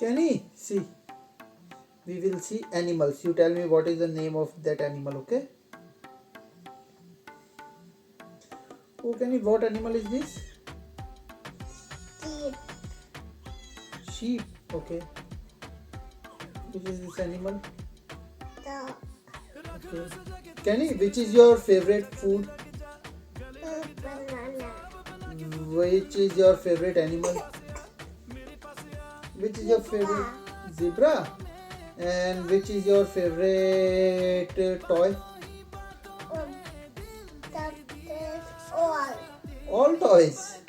Kenny, see. We will see animals. You tell me what is the name of that animal, okay? Oh, Kenny, what animal is this? Sheep. Sheep, okay. Which is this animal? Dog. Okay. Kenny, which is your favorite food? Banana. Which is your favorite animal? Which is your favorite? Zebra. And which is your favorite toy? That is all. All toys.